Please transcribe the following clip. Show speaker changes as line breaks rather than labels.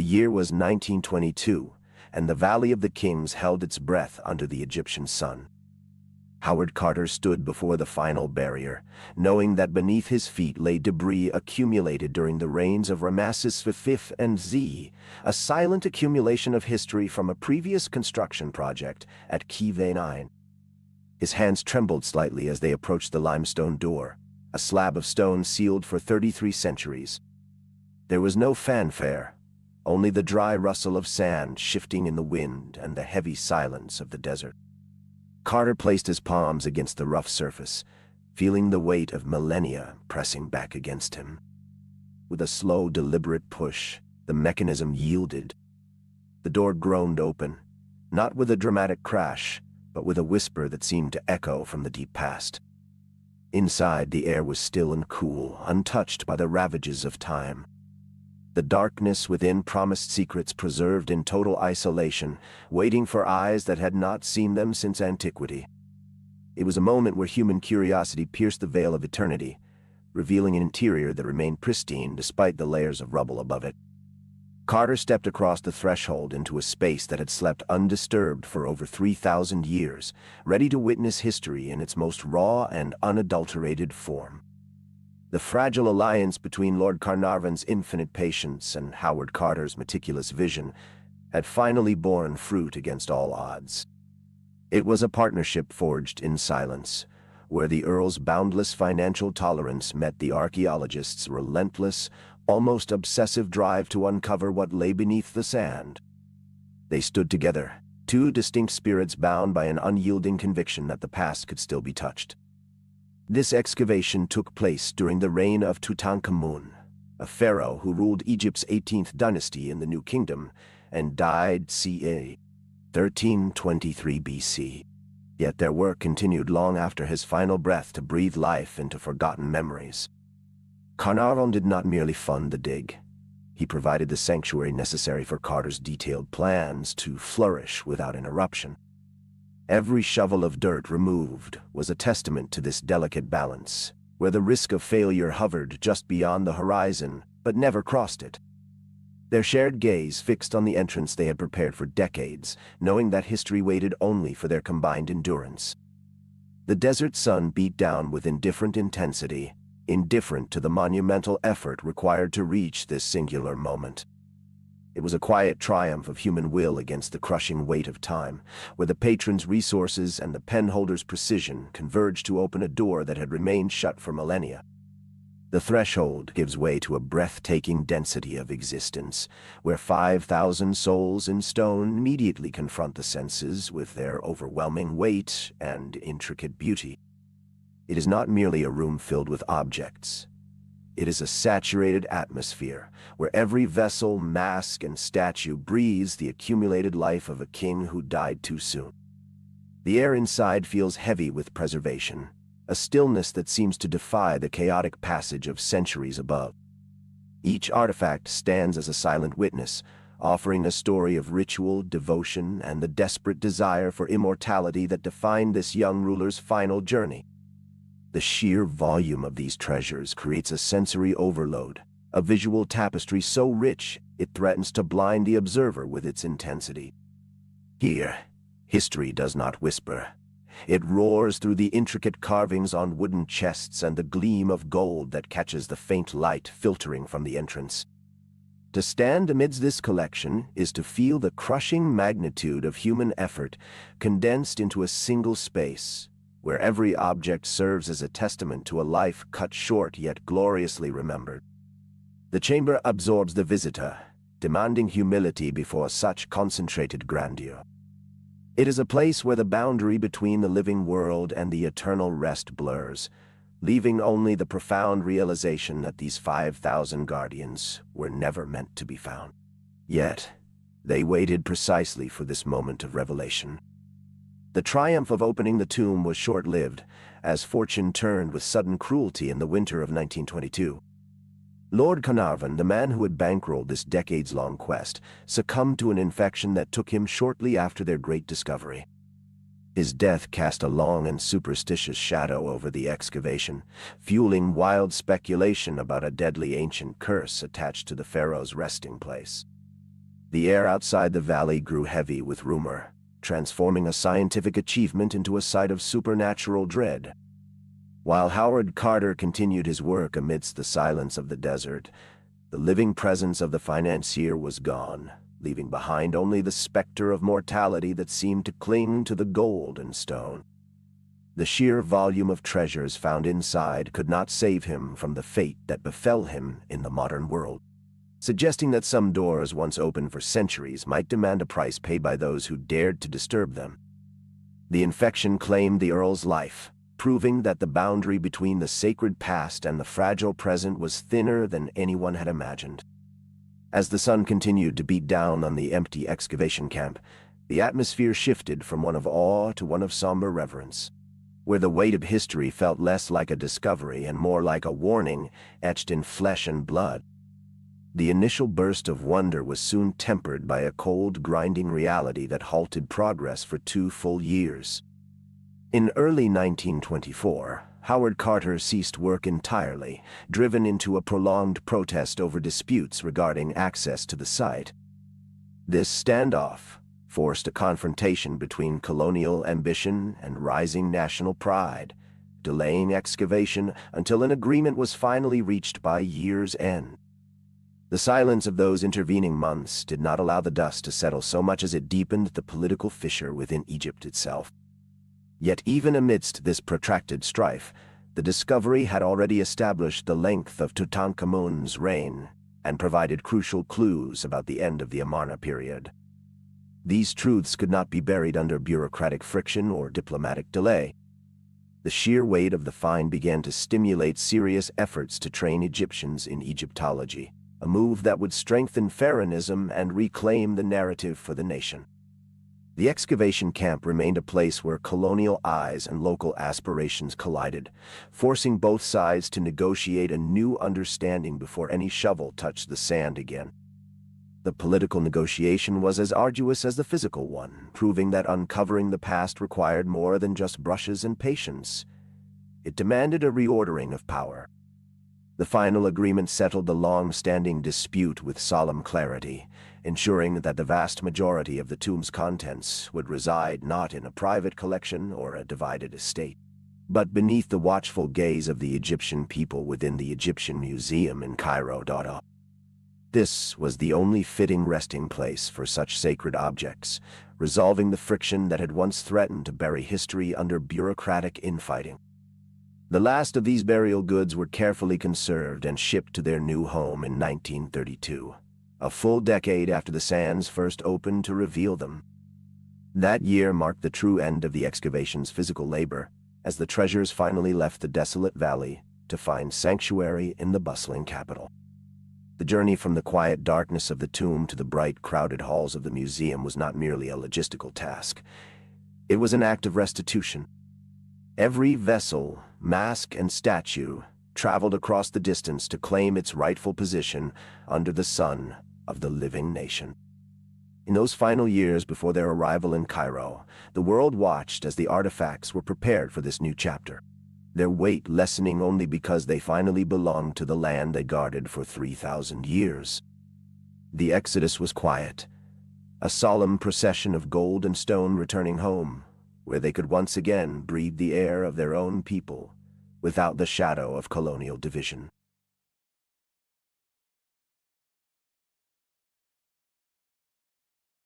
The year was 1922, and the Valley of the Kings held its breath under the Egyptian sun. Howard Carter stood before the final barrier, knowing that beneath his feet lay debris accumulated during the reigns of Ramesses V and Z, a silent accumulation of history from a previous construction project at Kive 9. His hands trembled slightly as they approached the limestone door, a slab of stone sealed for 33 centuries. There was no fanfare, only the dry rustle of sand shifting in the wind and the heavy silence of the desert. Carter placed his palms against the rough surface, feeling the weight of millennia pressing back against him. With a slow, deliberate push, the mechanism yielded. The door groaned open, not with a dramatic crash, but with a whisper that seemed to echo from the deep past. Inside, the air was still and cool, untouched by the ravages of time. The darkness within promised secrets preserved in total isolation, waiting for eyes that had not seen them since antiquity. It was a moment where human curiosity pierced the veil of eternity, revealing an interior that remained pristine despite the layers of rubble above it. Carter stepped across the threshold into a space that had slept undisturbed for over 3,000 years, ready to witness history in its most raw and unadulterated form. The fragile alliance between Lord Carnarvon's infinite patience and Howard Carter's meticulous vision had finally borne fruit against all odds. It was a partnership forged in silence, where the Earl's boundless financial tolerance met the archaeologist's relentless, almost obsessive drive to uncover what lay beneath the sand. They stood together, two distinct spirits bound by an unyielding conviction that the past could still be touched. This excavation took place during the reign of Tutankhamun, a pharaoh who ruled Egypt's 18th dynasty in the New Kingdom and died ca. 1323 BC. Yet their work continued long after his final breath to breathe life into forgotten memories. Carnarvon did not merely fund the dig. He provided the sanctuary necessary for Carter's detailed plans to flourish without interruption. Every shovel of dirt removed was a testament to this delicate balance, where the risk of failure hovered just beyond the horizon, but never crossed it. Their shared gaze fixed on the entrance they had prepared for decades, knowing that history waited only for their combined endurance. The desert sun beat down with indifferent intensity, indifferent to the monumental effort required to reach this singular moment. It was a quiet triumph of human will against the crushing weight of time, where the patron's resources and the penholder's precision converged to open a door that had remained shut for millennia. The threshold gives way to a breathtaking density of existence, where 5,000 souls in stone immediately confront the senses with their overwhelming weight and intricate beauty. It is not merely a room filled with objects. It is a saturated atmosphere, where every vessel, mask, and statue breathes the accumulated life of a king who died too soon. The air inside feels heavy with preservation, a stillness that seems to defy the chaotic passage of centuries above. Each artifact stands as a silent witness, offering a story of ritual, devotion, and the desperate desire for immortality that defined this young ruler's final journey. The sheer volume of these treasures creates a sensory overload, a visual tapestry so rich it threatens to blind the observer with its intensity. Here, history does not whisper. It roars through the intricate carvings on wooden chests and the gleam of gold that catches the faint light filtering from the entrance. To stand amidst this collection is to feel the crushing magnitude of human effort condensed into a single space, where every object serves as a testament to a life cut short yet gloriously remembered. The chamber absorbs the visitor, demanding humility before such concentrated grandeur. It is a place where the boundary between the living world and the eternal rest blurs, leaving only the profound realization that these 5,000 guardians were never meant to be found. Yet, they waited precisely for this moment of revelation. The triumph of opening the tomb was short-lived, as fortune turned with sudden cruelty in the winter of 1922. Lord Carnarvon, the man who had bankrolled this decades-long quest, succumbed to an infection that took him shortly after their great discovery. His death cast a long and superstitious shadow over the excavation, fueling wild speculation about a deadly ancient curse attached to the pharaoh's resting place. The air outside the valley grew heavy with rumor, transforming a scientific achievement into a sight of supernatural dread. While Howard Carter continued his work amidst the silence of the desert, the living presence of the financier was gone, leaving behind only the specter of mortality that seemed to cling to the gold and stone. The sheer volume of treasures found inside could not save him from the fate that befell him in the modern world, suggesting that some doors once open for centuries might demand a price paid by those who dared to disturb them. The infection claimed the Earl's life, proving that the boundary between the sacred past and the fragile present was thinner than anyone had imagined. As the sun continued to beat down on the empty excavation camp, the atmosphere shifted from one of awe to one of somber reverence, where the weight of history felt less like a discovery and more like a warning etched in flesh and blood. The initial burst of wonder was soon tempered by a cold, grinding reality that halted progress for 2 full years. In early 1924, Howard Carter ceased work entirely, driven into a prolonged protest over disputes regarding access to the site. This standoff forced a confrontation between colonial ambition and rising national pride, delaying excavation until an agreement was finally reached by year's end. The silence of those intervening months did not allow the dust to settle so much as it deepened the political fissure within Egypt itself. Yet even amidst this protracted strife, the discovery had already established the length of Tutankhamun's reign and provided crucial clues about the end of the Amarna period. These truths could not be buried under bureaucratic friction or diplomatic delay. The sheer weight of the find began to stimulate serious efforts to train Egyptians in Egyptology, a move that would strengthen Pharaonism and reclaim the narrative for the nation. The excavation camp remained a place where colonial eyes and local aspirations collided, forcing both sides to negotiate a new understanding before any shovel touched the sand again. The political negotiation was as arduous as the physical one, proving that uncovering the past required more than just brushes and patience. It demanded a reordering of power. The final agreement settled the long-standing dispute with solemn clarity, ensuring that the vast majority of the tomb's contents would reside not in a private collection or a divided estate, but beneath the watchful gaze of the Egyptian people within the Egyptian Museum in Cairo. This was the only fitting resting place for such sacred objects, resolving the friction that had once threatened to bury history under bureaucratic infighting. The last of these burial goods were carefully conserved and shipped to their new home in 1932, a full decade after the sands first opened to reveal them. That year marked the true end of the excavation's physical labor, as the treasures finally left the desolate valley to find sanctuary in the bustling capital. The journey from the quiet darkness of the tomb to the bright, crowded halls of the museum was not merely a logistical task. It was an act of restitution. Every vessel, mask, and statue traveled across the distance to claim its rightful position under the sun of the living nation. In those final years before their arrival in Cairo, the world watched as the artifacts were prepared for this new chapter, their weight lessening only because they finally belonged to the land they guarded for 3,000 years. The exodus was quiet, a solemn procession of gold and stone returning home, where they could once again breathe the air of their own people, without the shadow of colonial division.